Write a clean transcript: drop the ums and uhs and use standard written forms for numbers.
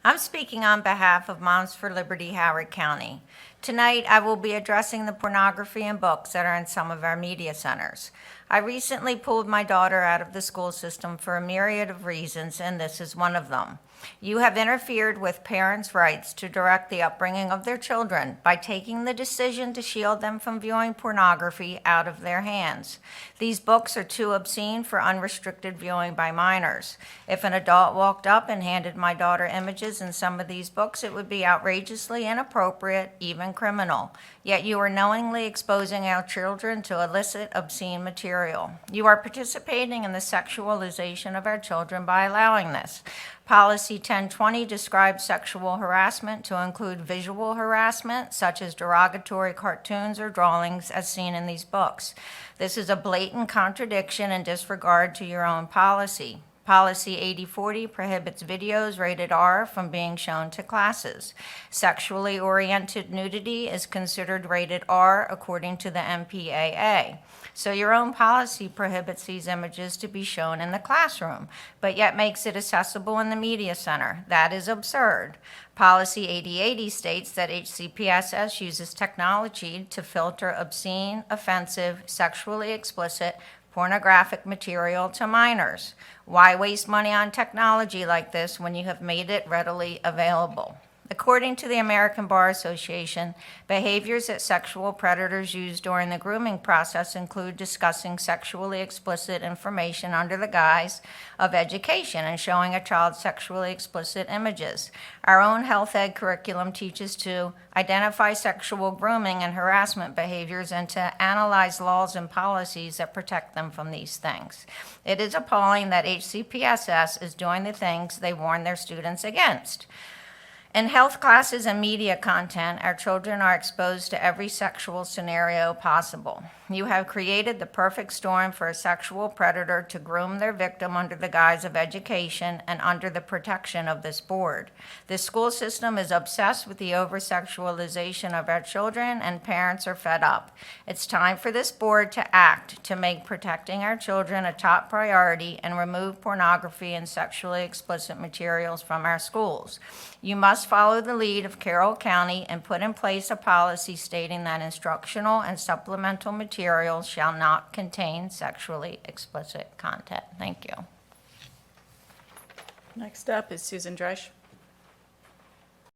I'm speaking on behalf of Moms for Liberty Howard County. Tonight, I will be addressing the pornography and books that are in some of our media centers. I recently pulled my daughter out of the school system for a myriad of reasons, and this is one of them. You have interfered with parents' rights to direct the upbringing of their children by taking the decision to shield them from viewing pornography out of their hands. These books are too obscene for unrestricted viewing by minors. If an adult walked up and handed my daughter images in some of these books, it would be outrageously inappropriate, even criminal. Yet you are knowingly exposing our children to illicit, obscene material. You are participating in the sexualization of our children by allowing this. Policy 1020 describes sexual harassment to include visual harassment, such as derogatory cartoons or drawings as seen in these books. This is a blatant contradiction and disregard to your own policy. Policy 8040 prohibits videos rated R from being shown to classes. Sexually oriented nudity is considered rated R according to the MPAA. So your own policy prohibits these images to be shown in the classroom, but yet makes it accessible in the media center. That is absurd. Policy 8080 states that HCPSS uses technology to filter obscene, offensive, sexually explicit, pornographic material to minors. Why waste money on technology like this when you have made it readily available? According to the American Bar Association, behaviors that sexual predators use during the grooming process include discussing sexually explicit information under the guise of education and showing a child sexually explicit images. Our own health ed curriculum teaches to identify sexual grooming and harassment behaviors and to analyze laws and policies that protect them from these things. It is appalling that HCPSS is doing the things they warn their students against. In health classes and media content, our children are exposed to every sexual scenario possible. You have created the perfect storm for a sexual predator to groom their victim under the guise of education and under the protection of this board. The school system is obsessed with the over-sexualization of our children, and parents are fed up. It's time for this board to act to make protecting our children a top priority and remove pornography and sexually explicit materials from our schools. You must follow the lead of Carroll County and put in place a policy stating that instructional and supplemental materials shall not contain sexually explicit content. Thank you. Next up is Susan Dresch.